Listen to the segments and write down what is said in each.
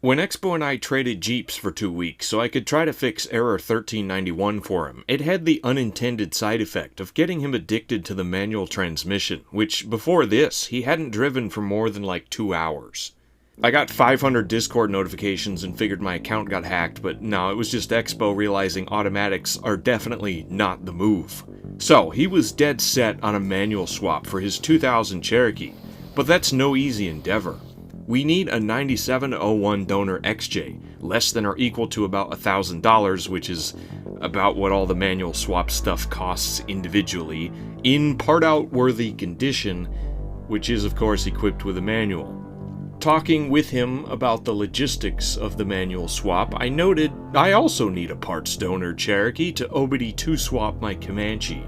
When Expo and I traded Jeeps for 2 weeks so I could try to fix error 1391 for him, it had the unintended side effect of getting him addicted to the manual transmission, which before this, he hadn't driven for more than like 2 hours. I got 500 Discord notifications and figured my account got hacked, but no, it was just Expo realizing automatics are definitely not the move. So, he was dead set on a manual swap for his 2000 Cherokee, but that's no easy endeavor. We need a 9701 donor XJ, less than or equal to about $1,000, which is about what all the manual swap stuff costs individually, in part-out worthy condition, which is of course equipped with a manual. Talking with him about the logistics of the manual swap, I noted I also need a parts donor Cherokee to OBD2 swap my Comanche.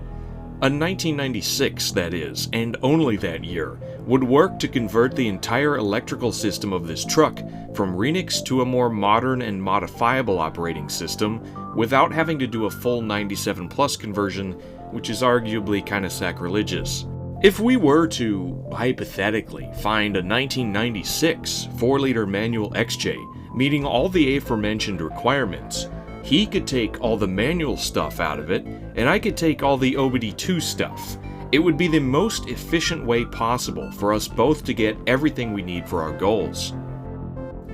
A 1996, that is, and only that year, would work to convert the entire electrical system of this truck from Renix to a more modern and modifiable operating system without having to do a full 97 Plus conversion, which is arguably kinda sacrilegious. If we were to, hypothetically, find a 1996 4-liter manual XJ meeting all the aforementioned requirements, he could take all the manual stuff out of it, and I could take all the OBD2 stuff. It would be the most efficient way possible for us both to get everything we need for our goals.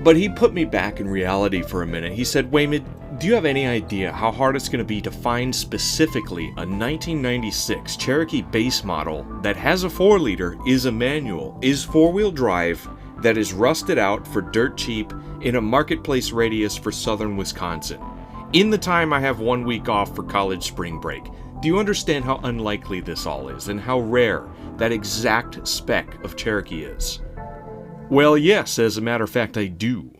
But he put me back in reality for a minute. He said, Waymid, do you have any idea how hard it's going to be to find specifically a 1996 Cherokee base model that has a 4-liter, is a manual, is 4-wheel drive, that is rusted out for dirt cheap in a marketplace radius for southern Wisconsin? In the time I have 1 week off for college spring break, do you understand how unlikely this all is, and how rare that exact spec of Cherokee is? Well, yes, as a matter of fact, I do.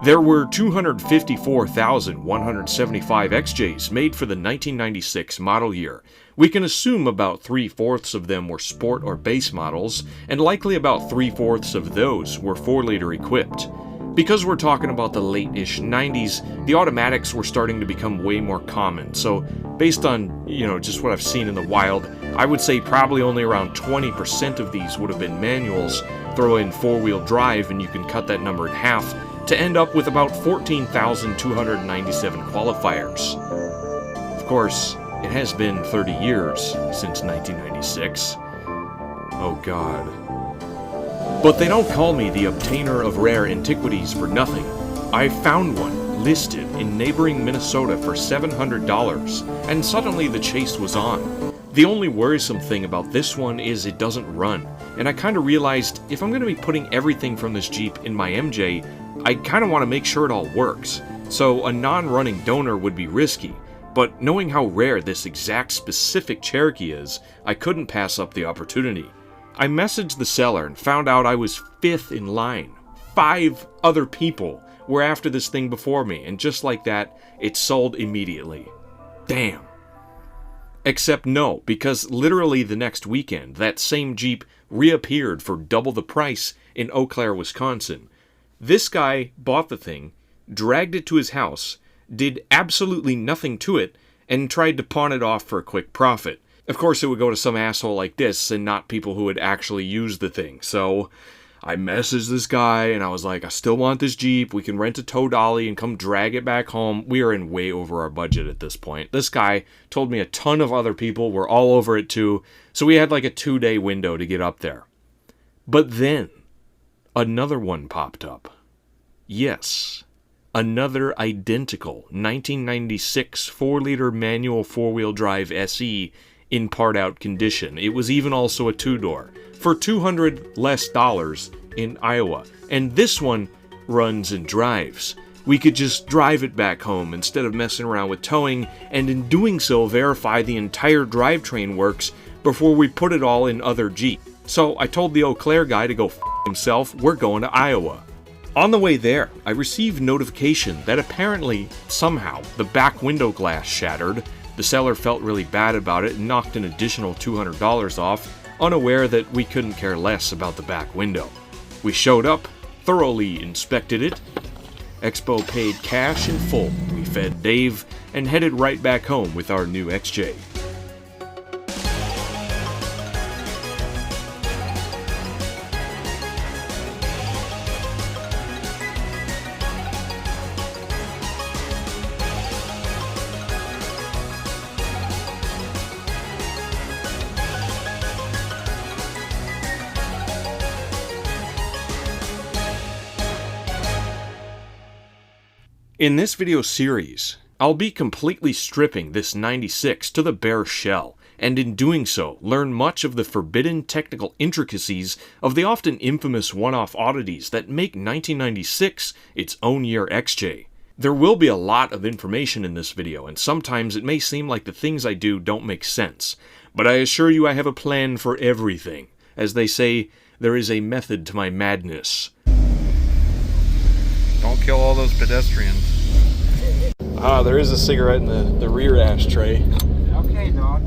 There were 254,175 XJs made for the 1996 model year. We can assume about 3/4 of them were sport or base models, and likely about 3/4 of those were 4-liter equipped. Because we're talking about the late-ish 90s, the automatics were starting to become way more common, so based on, just what I've seen in the wild, I would say probably only around 20% of these would have been manuals. Throw in 4-wheel drive and you can cut that number in half to end up with about 14,297 qualifiers. Of course, it has been 30 years since 1996. Oh god. But they don't call me the obtainer of rare antiquities for nothing. I found one listed in neighboring Minnesota for $700, and suddenly the chase was on. The only worrisome thing about this one is it doesn't run, and I kinda realized if I'm gonna be putting everything from this Jeep in my MJ, I kinda wanna make sure it all works. So a non-running donor would be risky, but knowing how rare this exact specific Cherokee is, I couldn't pass up the opportunity. I messaged the seller and found out I was 5th in line. 5 other people were after this thing before me, and just like that, it sold immediately. Damn. Except no, because literally the next weekend, that same Jeep reappeared for double the price in Eau Claire, Wisconsin. This guy bought the thing, dragged it to his house, did absolutely nothing to it, and tried to pawn it off for a quick profit. Of course, it would go to some asshole like this and not people who would actually use the thing. So I messaged this guy and I was like, I still want this Jeep. We can rent a tow dolly and come drag it back home. We are in way over our budget at this point. This guy told me a ton of other people were all over it too. So we had like a 2-day window to get up there. But then another one popped up. Yes. Another identical 1996 4-liter manual 4-wheel drive SE in part-out condition. It was even also a 2-door for $200 less in Iowa. And this one runs and drives. We could just drive it back home instead of messing around with towing, and in doing so verify the entire drivetrain works before we put it all in other Jeep. So I told the Eau Claire guy to go f*** himself, we're going to Iowa. On the way there, I received notification that apparently, somehow, the back window glass shattered. The seller felt really bad about it and knocked an additional $200 off, unaware that we couldn't care less about the back window. We showed up, thoroughly inspected it. Expo paid cash in full. We fed Dave and headed right back home with our new XJ. In this video series, I'll be completely stripping this 96 to the bare shell, and in doing so, learn much of the forbidden technical intricacies of the often infamous one-off oddities that make 1996 its own year XJ. There will be a lot of information in this video, and sometimes it may seem like the things I do don't make sense, but I assure you I have a plan for everything. As they say, there is a method to my madness. Don't kill all those pedestrians. Ah, there is a cigarette in the rear ashtray. Okay, dog.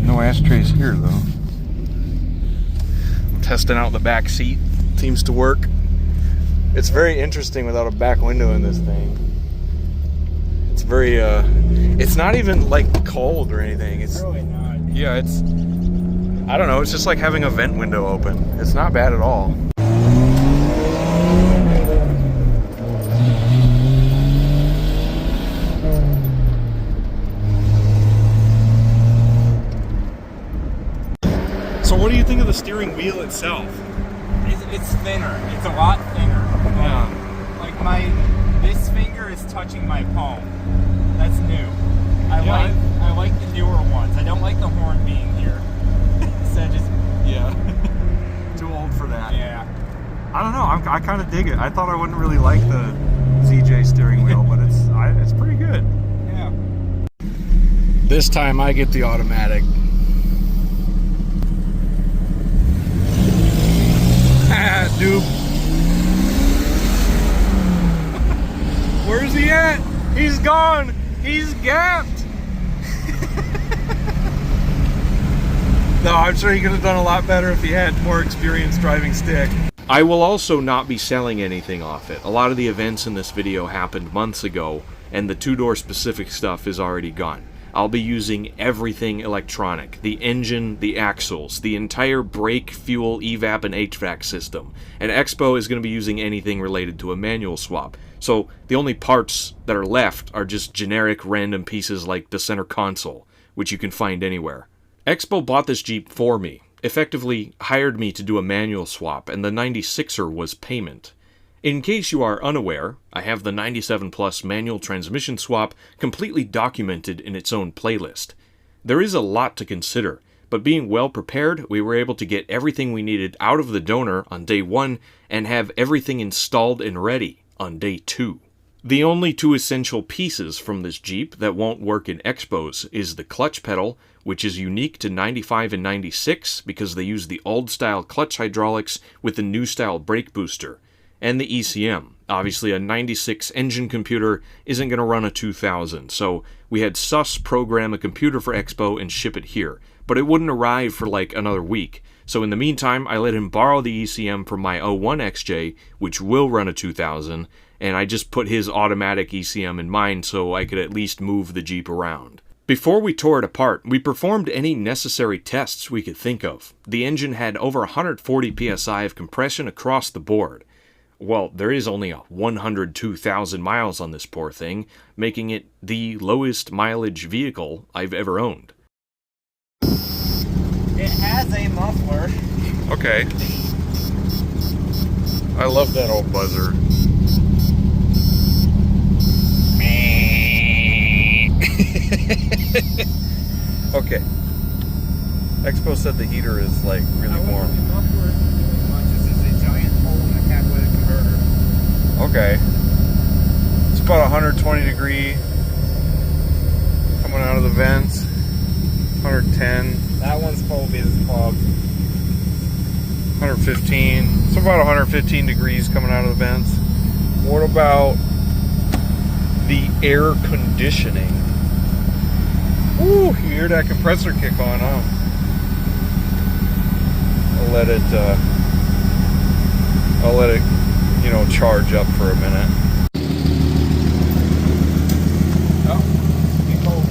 No ashtrays here, though. Testing out the back seat. Seems to work. It's very interesting without a back window in this thing. It's very, it's not even like cold or anything. It's Really not. yeah, it's, I don't know, it's just like having a vent window open. It's not bad at all. So what do you think of the steering wheel itself? It's thinner. It's a lot thinner. Yeah. Like this finger is touching my palm. That's new. I like the newer ones. I don't like the horn being here. So just Yeah. Too old for that. yeah. I don't know. I kind of dig it. I thought I wouldn't really like the ZJ steering wheel, but it's pretty good. Yeah. This time I get the automatic. Dude. Where's he at? He's gone. He's gapped. No, I'm sure he could have done a lot better if he had more experience driving stick. I will also not be selling anything off it. A lot of the events in this video happened months ago, and the two-door specific stuff is already gone. I'll be using everything electronic. The engine, the axles, the entire brake, fuel, evap, and HVAC system. And Expo is going to be using anything related to a manual swap. So the only parts that are left are just generic random pieces like the center console, which you can find anywhere. Expo bought this Jeep for me, effectively hired me to do a manual swap, and the 96er was payment. In case you are unaware, I have the 97 Plus manual transmission swap completely documented in its own playlist. There is a lot to consider, but being well prepared, we were able to get everything we needed out of the donor on day 1 and have everything installed and ready on day 2. The only two essential pieces from this Jeep that won't work in Expos is the clutch pedal, which is unique to 95 and 96 because they use the old style clutch hydraulics with the new style brake booster, and the ECM. Obviously a 96 engine computer isn't going to run a 2000, so we had sus program a computer for Expo and ship it here, but it wouldn't arrive for like another week. So in the meantime, I let him borrow the ECM from my 01 XJ, which will run a 2000, and I just put his automatic ECM in mine so I could at least move the Jeep around. Before we tore it apart, we performed any necessary tests we could think of. The engine had over 140 psi of compression across the board. Well, there is only 102,000 miles on this poor thing, making it the lowest mileage vehicle I've ever owned. It has a muffler. Okay. I love that old buzzer. Okay. Expo said the heater is like really warm. The muffler this is a giant hole in the catalytic converter. Okay. It's about 120 degree coming out of the vents. 110. That one's cold because it's clogged. 115. It's about 115 degrees coming out of the vents. What about the air conditioning? Ooh, you hear that compressor kick on, huh? I'll let it, you know, charge up for a minute. Oh, it's cold.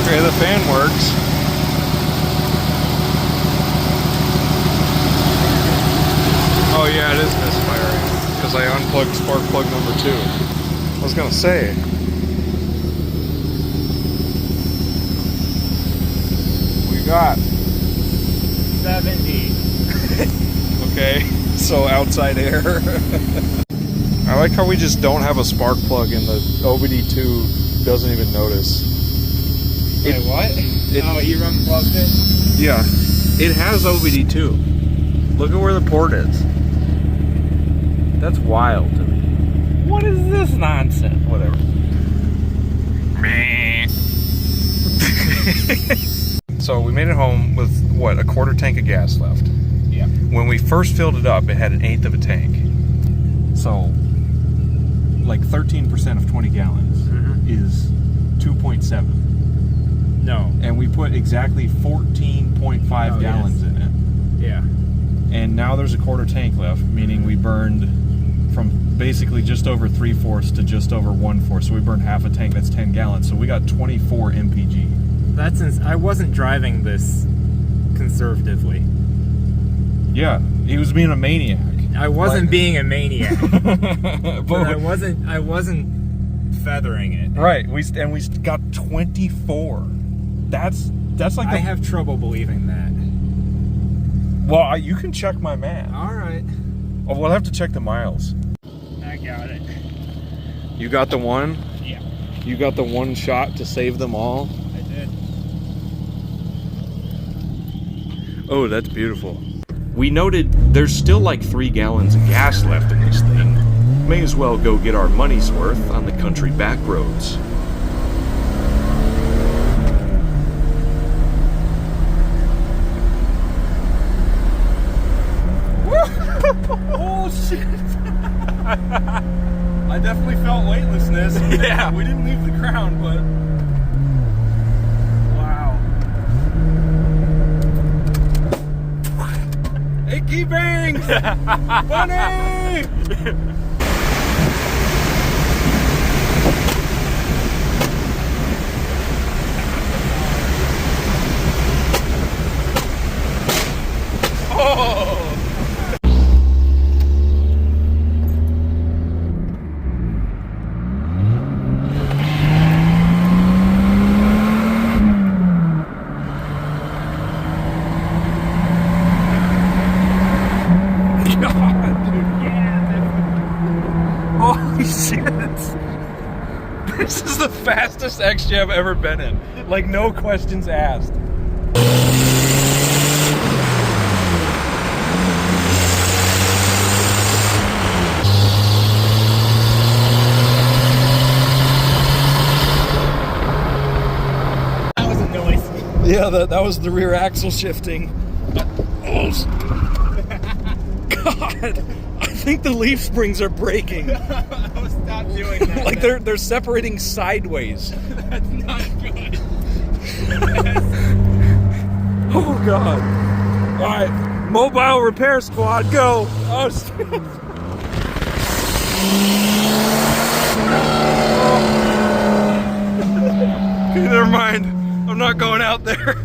Okay, the fan works. Oh yeah, it is misfiring because I unplugged spark plug number 2. I was gonna say. We got 70. Okay, so outside air. I like how we just don't have a spark plug and the OBD2 doesn't even notice. Wait, what? Oh, you unplugged it? Yeah, it has OBD2. Look at where the port is. That's wild to me. What is this nonsense? Whatever. So we made it home with, what, a quarter tank of gas left. Yeah. When we first filled it up, it had 1/8 of a tank. So, like 13% of 20 gallons is 2.7. No. And we put exactly 14.5 gallons in it. Yeah. And now there's a quarter tank left, meaning we burned from basically just over 3/4 to just over 1/4. So we burned half a tank, that's 10 gallons. So we got 24 MPG. I wasn't driving this conservatively. Yeah, he was being a maniac. I wasn't being a maniac. but But I wasn't feathering it. right, we got 24. That's like I have trouble believing that. Well, you can check my math. All right. Oh, we'll have to check the miles. I got it. You got the one? Yeah. You got the one shot to save them all? I did. Oh, that's beautiful. We noted there's still like 3 gallons of gas left in this thing. May as well go get our money's worth on the country back roads. Oh, shit. I definitely felt weightlessness. Yeah. We didn't leave the ground, but... Wow. Icky bangs! Bunny! Oh! Holy shit! This is the fastest XJ I've ever been in. Like, no questions asked. That was a noise. Yeah, that was the rear axle shifting. Oh, God! I think the leaf springs are breaking. Oh, stop doing that. Like they're separating sideways. That's not good. Oh God! All right, mobile repair squad, go! Oh, shit. Okay, never mind. I'm not going out there.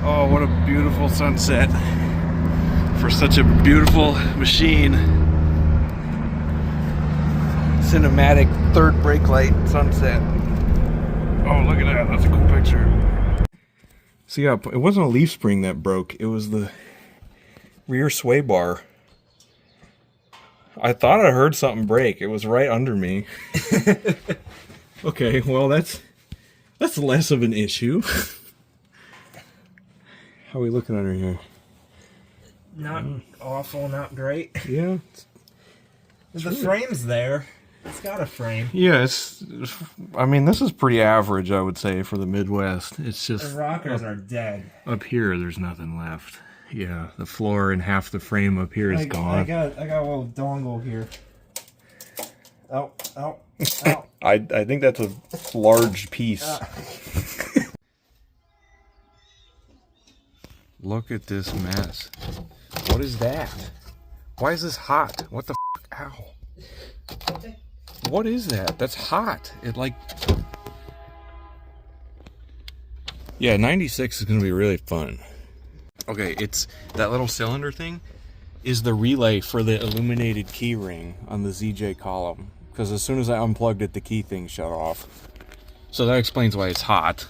Oh, what a beautiful sunset for such a beautiful machine. Cinematic third brake light sunset. Oh, look at that. That's a cool picture. So yeah, it wasn't a leaf spring that broke. It was the rear sway bar. I thought I heard something break. It was right under me. Okay, well, that's less of an issue. How are we looking under here? Not awful, not great. Yeah. The frame's there. It's got a frame. Yeah, I mean, this is pretty average, I would say, for the Midwest. It's The just rockers are dead. up here, there's nothing left. Yeah, the floor and half the frame up here is gone. I got a little dongle here. Oh. I think that's a large piece. Look at this mess. What is that? Why is this hot? What the f? Ow. What is that? That's hot. It like... Yeah, 96 is going to be really fun. Okay, it's that little cylinder thing is the relay for the illuminated key ring on the ZJ column. Because as soon as I unplugged it, the key thing shut off. So that explains why it's hot.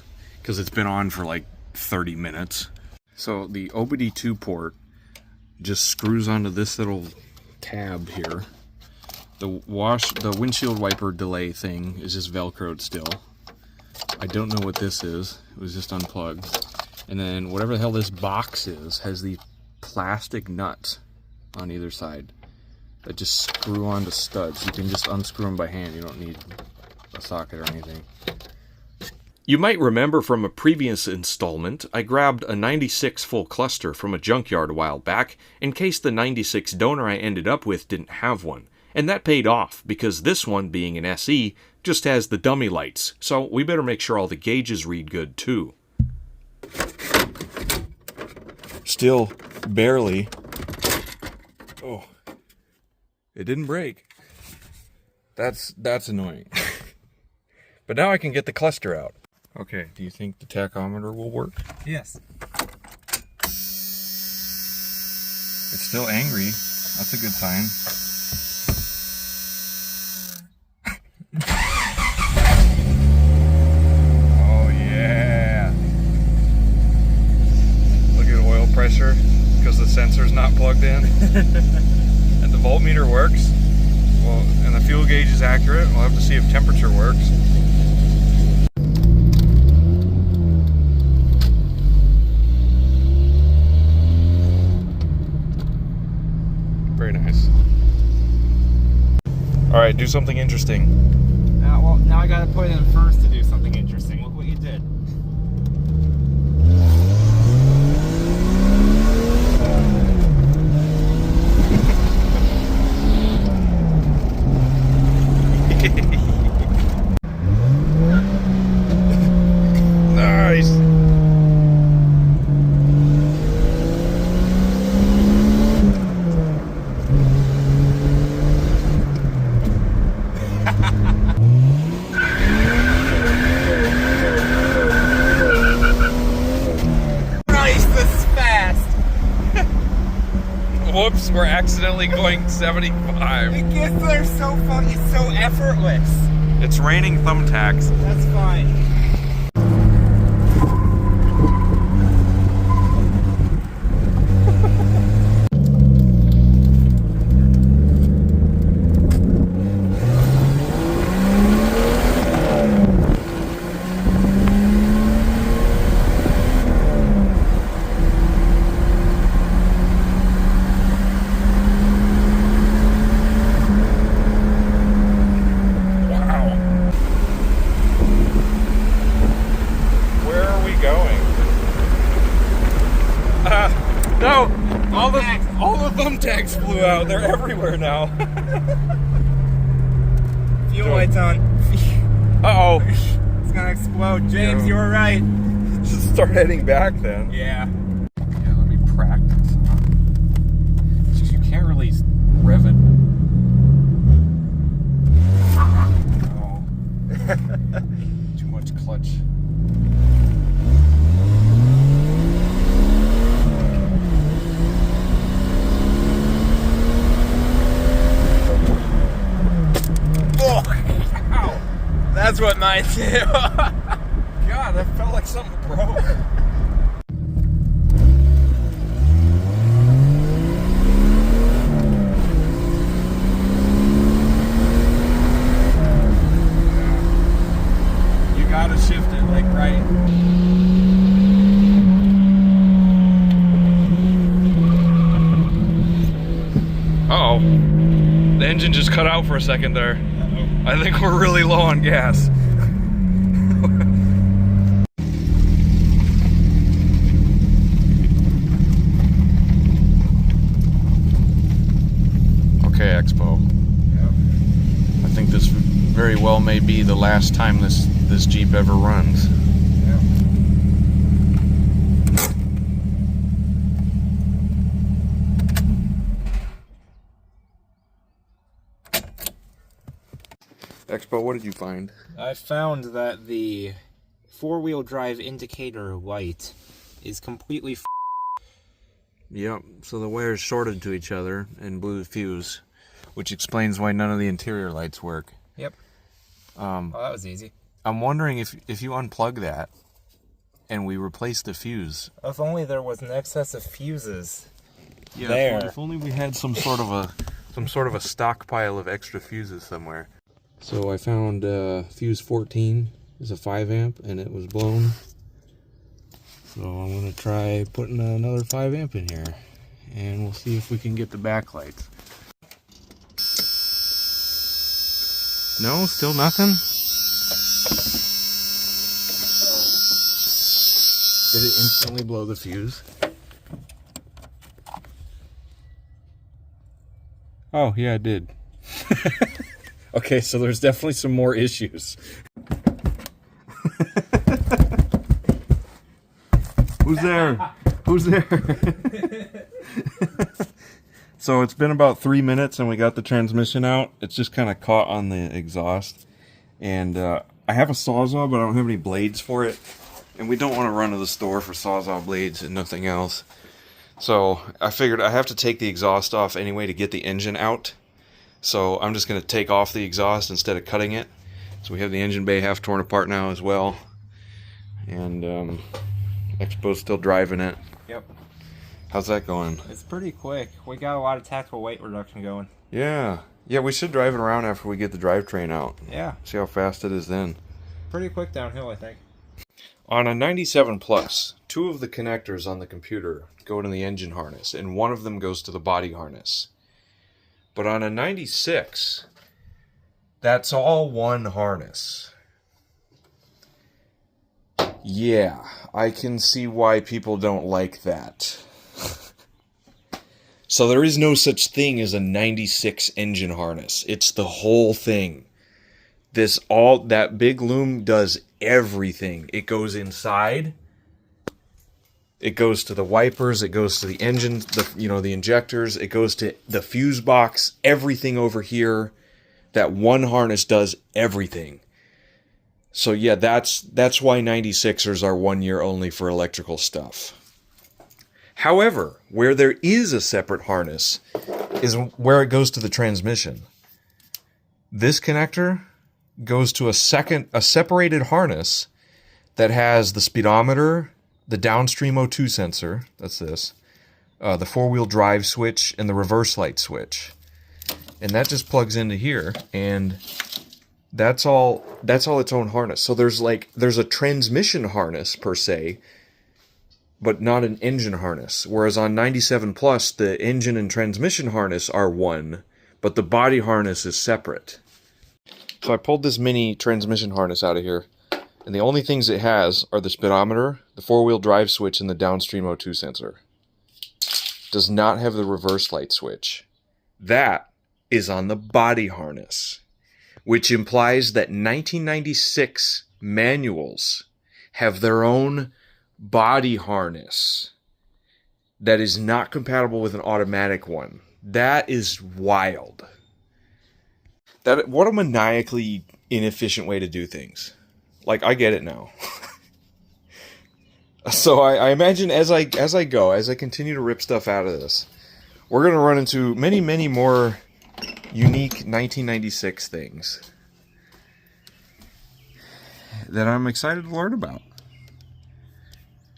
because it's been on for like 30 minutes. So the OBD2 port just screws onto this little tab here. The windshield wiper delay thing is just Velcroed still. I don't know what this is. It was just unplugged. And then whatever the hell this box is has these plastic nuts on either side that just screw onto studs. You can just unscrew them by hand. You don't need a socket or anything. You might remember from a previous installment, I grabbed a 96 full cluster from a junkyard a while back in case the 96 donor I ended up with didn't have one. And that paid off, because this one, being an SE, just has the dummy lights, so we better make sure all the gauges read good too. Still, barely. Oh, it didn't break. That's annoying. But now I can get the cluster out. Okay, do you think the tachometer will work? Yes. It's still angry. That's a good sign. Oh yeah. Look at oil pressure because the sensor's not plugged in. And the voltmeter works. Well, and the fuel gauge is accurate. We'll have to see if temperature works. Very nice. All right, do something interesting. Well, now I gotta put it in first to do something interesting. Look what you did. Nice. Whoops, we're accidentally going 75. It gets there so fun. It's so effortless. It's raining thumbtacks. That's fine. No! All the thumbtacks flew out. They're everywhere now. Fuel lights on. Uh-oh. It's gonna explode. James, you were right. Just start heading back then. Yeah. Yeah, let me practice. You can't really rev it. Oh. Too much clutch. That's what mine do. God, that felt like something broke. You gotta shift it like right. Uh-oh. The engine just cut out for a second there. I think we're really low on gas. Okay, Expo. Yep. I think this very well may be the last time this Jeep ever runs. Yep. Expo, what did you find? I found that the four-wheel drive indicator light is completely Yep, so the wires shorted to each other and blew the fuse, which explains why none of the interior lights work. Yep. Well, that was easy. I'm wondering if you unplug that and we replaced the fuse. If only there was an excess of fuses. Yeah, there. If only we had some sort of a stockpile of extra fuses somewhere. So I found fuse 14 is a 5 amp, and it was blown. So I'm gonna try putting another 5 amp in here, and we'll see if we can get the backlights. No, still nothing? Did it instantly blow the fuse? Oh, yeah, it did. Okay, so there's definitely some more issues. Who's there? Who's there? So it's been about 3 minutes and we got the transmission out. It's just kind of caught on the exhaust. And I have a Sawzall, but I don't have any blades for it. And we don't want to run to the store for Sawzall blades and nothing else. So I figured I have to take the exhaust off anyway to get the engine out. So I'm just going to take off the exhaust instead of cutting it. So we have the engine bay half torn apart now as well. And Expo's still driving it. Yep. How's that going? It's pretty quick. We got a lot of tactical weight reduction going. Yeah. Yeah, we should drive it around after we get the drivetrain out. Yeah. See how fast it is then. Pretty quick downhill, I think. On a 97 Plus, 2 of the connectors on the computer go to the engine harness, and 1 of them goes to the body harness. But on a 96, that's all one harness. Yeah, I can see why people don't like that. So there is no such thing as a 96 engine harness. It's the whole thing. That big loom does everything. It goes inside. It goes to the wipers. It goes to the engine, the injectors. It goes to the fuse box. Everything over here. That one harness does everything. So yeah, that's why 96ers are 1 year only for electrical stuff. However, where there is a separate harness is where it goes to the transmission. This connector goes to a separated harness that has the speedometer, the downstream O2 sensor, that's this, the 4-wheel drive switch, and the reverse light switch. And that just plugs into here, and that's all its own harness. So there's a transmission harness per se, but not an engine harness. Whereas on 97 Plus, the engine and transmission harness are one, but the body harness is separate. So I pulled this mini transmission harness out of here, and the only things it has are the speedometer, the 4-wheel drive switch, and the downstream O2 sensor. Does not have the reverse light switch. That is on the body harness, which implies that 1996 manuals have their own body harness that is not compatible with an automatic one. That is wild. What a maniacally inefficient way to do things. Like, I get it now. So I imagine as I continue to rip stuff out of this, we're going to run into many, many more unique 1996 things that I'm excited to learn about.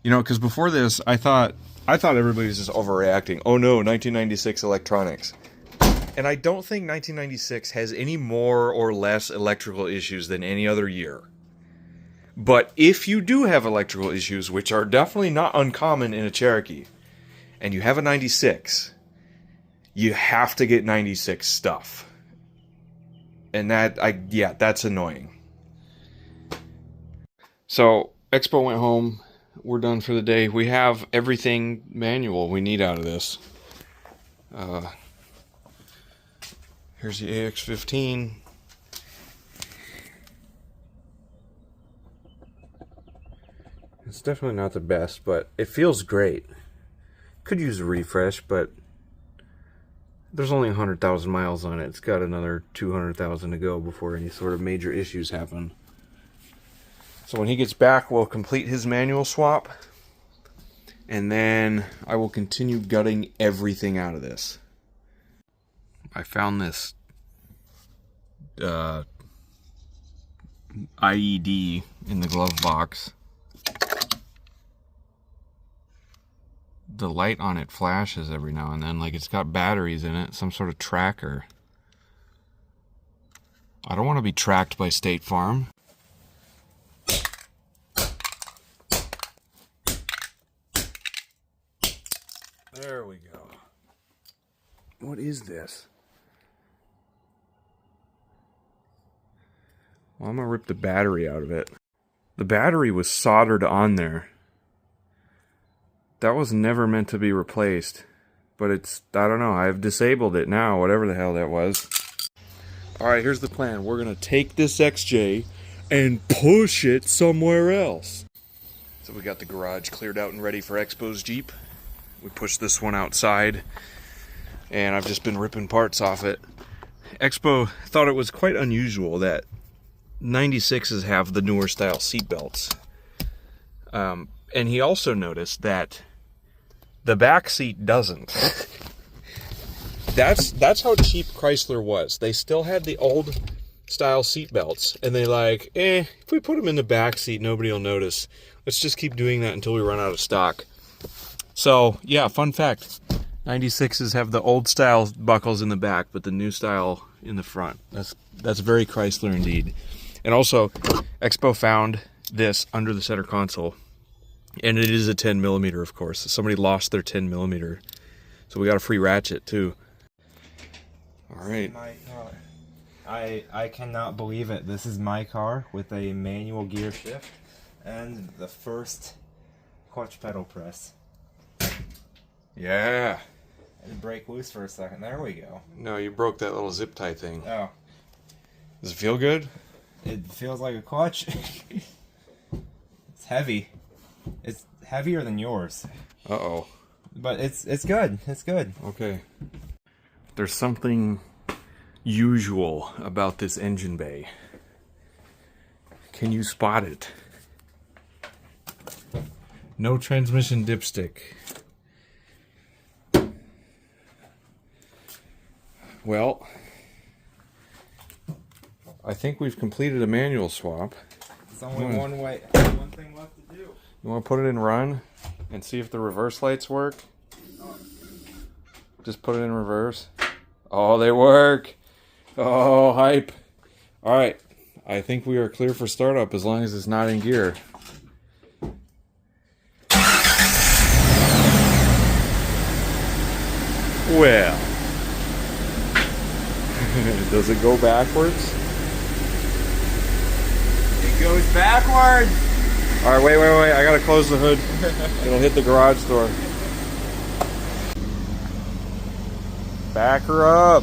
You know, because before this, I thought everybody was just overreacting. Oh no, 1996 electronics. And I don't think 1996 has any more or less electrical issues than any other year. But if you do have electrical issues, which are definitely not uncommon in a Cherokee, and you have a 96, you have to get 96 stuff. And that's annoying. So, Expo went home. We're done for the day. We have everything manual we need out of this. Here's the AX15. It's definitely not the best, but it feels great. Could use a refresh, but there's only 100,000 miles on it. It's got another 200,000 to go before any sort of major issues happen. So when he gets back, we'll complete his manual swap, and then I will continue gutting everything out of this. I found this IED in the glove box. the light on it flashes every now and then, like it's got batteries in it, some sort of tracker. I don't want to be tracked by State Farm. There we go. What is this? Well, I'm gonna rip the battery out of it. The battery was soldered on there. That was never meant to be replaced. But it's, I don't know, I've disabled it now, whatever the hell that was. Alright, here's the plan. We're gonna take this XJ and push it somewhere else. So we got the garage cleared out and ready for Expo's Jeep. We pushed this one outside, and I've just been ripping parts off it. Expo thought it was quite unusual that 96s have the newer style seat belts. And he also noticed that the back seat doesn't. That's how cheap Chrysler was. They still had the old style seat belts, and they like, if we put them in the back seat, nobody will notice. Let's just keep doing that until we run out of stock. So, yeah, fun fact. 96s have the old style buckles in the back, but the new style in the front. That's very Chrysler indeed. And also, Expo found this under the center console. And it is a 10mm, of course. Somebody lost their 10mm. So we got a free ratchet, too. All right. My car. I cannot believe it. This is my car with a manual gear shift and the first clutch pedal press. Yeah. And break loose for a second. There we go. No, you broke that little zip tie thing. Oh. Does it feel good? It feels like a clutch. It's heavy. It's heavier than yours. Uh-oh. But it's good. It's good. Okay. There's something usual about this engine bay. Can you spot it? No transmission dipstick. Well, I think we've completed a manual swap. There's only one thing left to do. You want to put it in run and see if the reverse lights work? Just put it in reverse. Oh, they work. Oh, hype. All right. I think we are clear for startup as long as it's not in gear. Well. Does it go backwards? It goes backwards. All right, wait. I gotta close the hood. It'll hit the garage door. Back her up.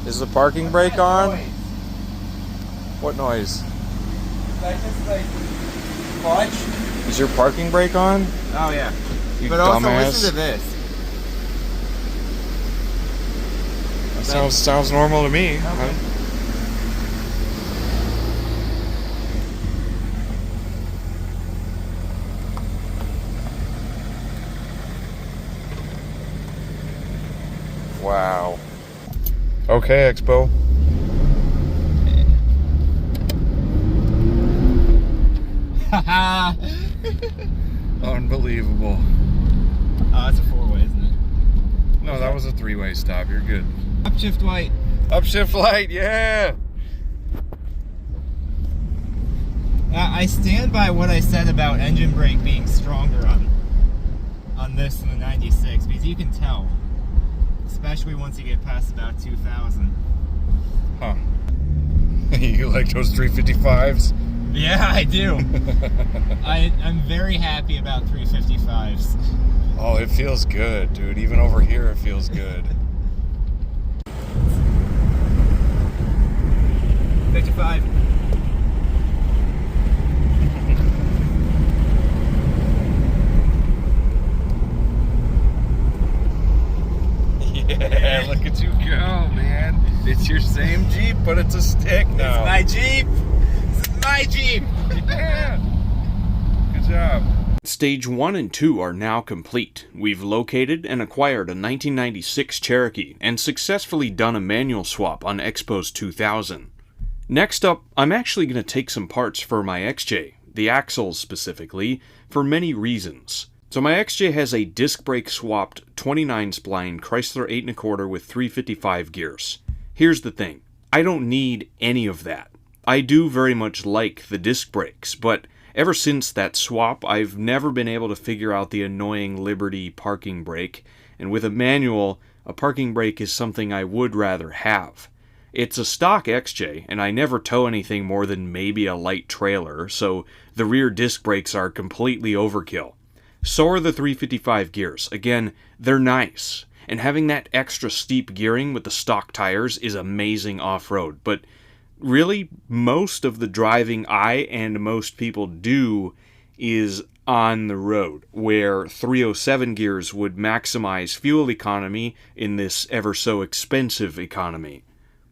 Is the parking brake on? Noise? What noise? Is that just like clutch? Is your parking brake on? Oh yeah. You But also dumbass. listen to this. That sounds normal to me. Okay. Wow. Okay, Expo. Unbelievable. Oh, it's a four-way, isn't it? No, that was a three-way stop. You're good. Upshift light. Upshift light, yeah. I stand by what I said about engine brake being stronger on this than the 96 because you can tell, especially once you get past about 2000. Huh. You like those 355s? Yeah, I do. I'm very happy about 355s. Oh, it feels good, dude. Even over here, it feels good. 55. Yeah, look at you go, man. It's your same Jeep, but it's a stick now. It's my Jeep. This is my Jeep. Yeah. Good job. Stage 1 and 2 are now complete. We've located and acquired a 1996 Cherokee and successfully done a manual swap on Expo's 2000. Next up, I'm actually going to take some parts for my XJ, the axles specifically, for many reasons. So my XJ has a disc brake swapped 29 spline Chrysler 8 1/4 with 355 gears. Here's the thing, I don't need any of that. I do very much like the disc brakes, but ever since that swap, I've never been able to figure out the annoying Liberty parking brake, and with a manual, a parking brake is something I would rather have. It's a stock XJ, and I never tow anything more than maybe a light trailer, so the rear disc brakes are completely overkill. So are the 355 gears. Again, they're nice, and having that extra steep gearing with the stock tires is amazing off-road, but really, most of the driving I and most people do is on the road, where 307 gears would maximize fuel economy in this ever so expensive economy.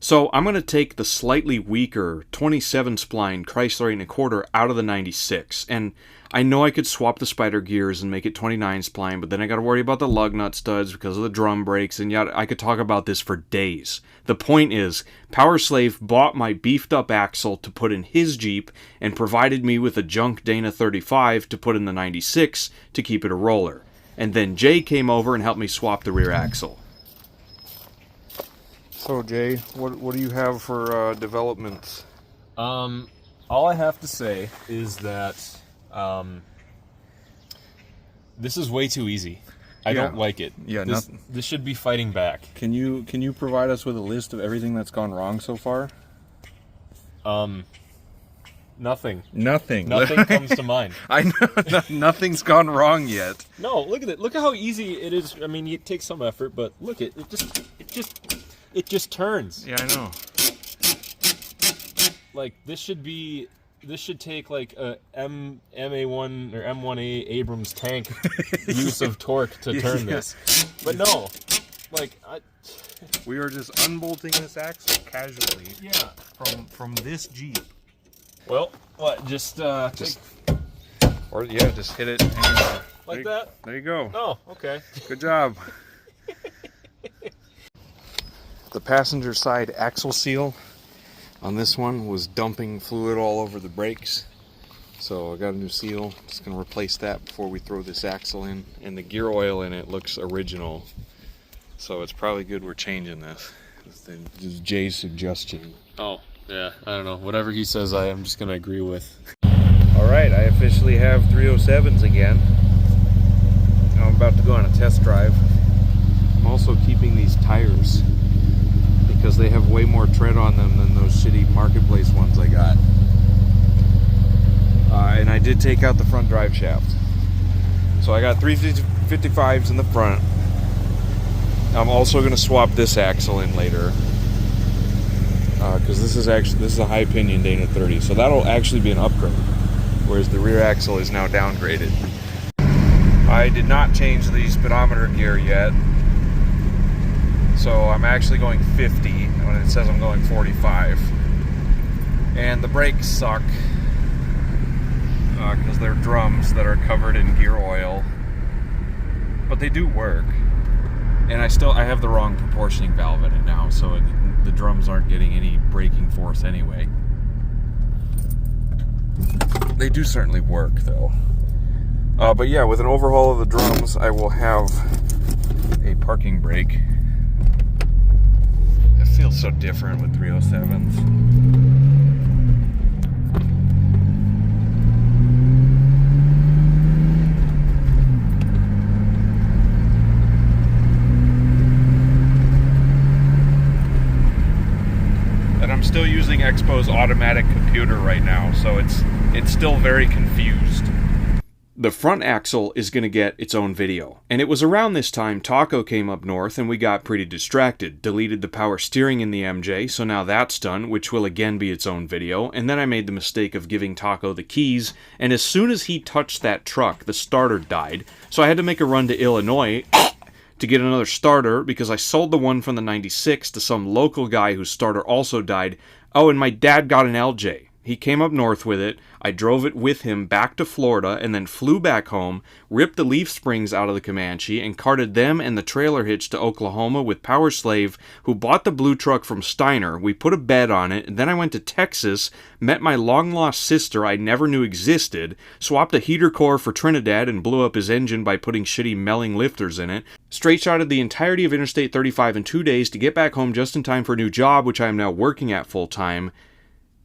So I'm going to take the slightly weaker 27 spline Chrysler 8 1/4 out of the 96, and I know I could swap the spider gears and make it 29 spline, but then I got to worry about the lug nut studs because of the drum brakes, and yet I could talk about this for days. The point is, Powerslave bought my beefed up axle to put in his Jeep and provided me with a junk Dana 35 to put in the 96 to keep it a roller. And then Jay came over and helped me swap the rear axle. So Jay, what do you have for developments? All I have to say is that this is way too easy. I don't like it. Yeah, this should be fighting back. Can you provide us with a list of everything that's gone wrong so far? Nothing. Nothing. Nothing comes to mind. I know nothing's gone wrong yet. No, look at it. Look at how easy it is. I mean, it takes some effort, but look at it. It just turns. Yeah, I know. Like this should take like a MA1 or M1A Abrams tank use of torque to turn this. But no, like we are just unbolting this axle casually. Yeah. From this Jeep. Well, what? Just just hit it anywhere. Like that. There you go. Oh, okay. Good job. The passenger side axle seal on this one was dumping fluid all over the brakes, so I got a new seal. Just gonna replace that before we throw this axle in, and the gear oil in it looks original, so it's probably good we're changing this. This is Jay's suggestion. Oh, yeah, I don't know, whatever he says I'm just gonna agree with. Alright, I officially have 307s again. Now I'm about to go on a test drive. I'm also keeping these tires because they have way more tread on them than those shitty marketplace ones I got. And I did take out the front drive shaft. So I got 355s in the front. I'm also going to swap this axle in later. Because this is a high pinion Dana 30. So that'll actually be an upgrade. Whereas the rear axle is now downgraded. I did not change the speedometer gear yet. So I'm actually going 50 when it says I'm going 45. And the brakes suck because they're drums that are covered in gear oil. But they do work. And I have the wrong proportioning valve in it now, so the drums aren't getting any braking force anyway. They do certainly work though. But yeah, with an overhaul of the drums, I will have a parking brake. Feels so different with 307s. And I'm still using Expo's automatic computer right now, so it's still very confused. The front axle is going to get its own video, and it was around this time Taco came up north and we got pretty distracted, deleted the power steering in the MJ, so now that's done, which will again be its own video, and then I made the mistake of giving Taco the keys, and as soon as he touched that truck, the starter died, so I had to make a run to Illinois to get another starter because I sold the one from the 96 to some local guy whose starter also died. Oh, and my dad got an LJ. He came up north with it, I drove it with him back to Florida, and then flew back home, ripped the leaf springs out of the Comanche, and carted them and the trailer hitch to Oklahoma with Power Slave, who bought the blue truck from Steiner. We put a bed on it, and then I went to Texas, met my long-lost sister I never knew existed, swapped a heater core for Trinidad and blew up his engine by putting shitty Melling lifters in it, straight-shotted the entirety of Interstate 35 in 2 days to get back home just in time for a new job, which I am now working at full-time.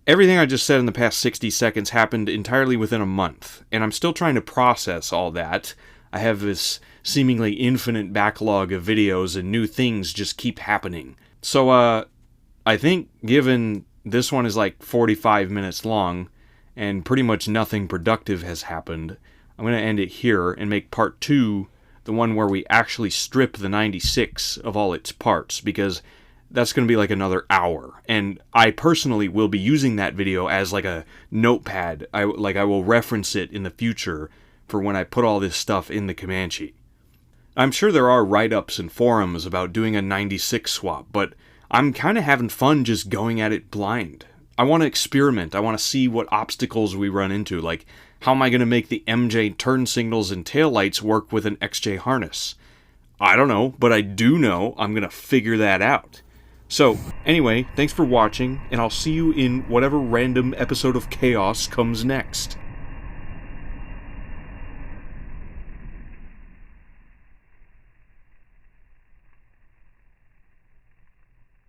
Everything I just said in the past 60 seconds happened entirely within a month, and I'm still trying to process all that. I have this seemingly infinite backlog of videos and new things just keep happening. So, I think given this one is like 45 minutes long, and pretty much nothing productive has happened, I'm going to end it here and make part 2 the one where we actually strip the 96 of all its parts, because that's going to be like another hour, and I personally will be using that video as like a notepad. I will reference it in the future for when I put all this stuff in the Comanche. I'm sure there are write-ups and forums about doing a 96 swap, but I'm kind of having fun just going at it blind. I want to experiment. I want to see what obstacles we run into, like how am I going to make the MJ turn signals and taillights work with an XJ harness? I don't know, but I do know I'm going to figure that out. So, anyway, thanks for watching, and I'll see you in whatever random episode of Chaos comes next.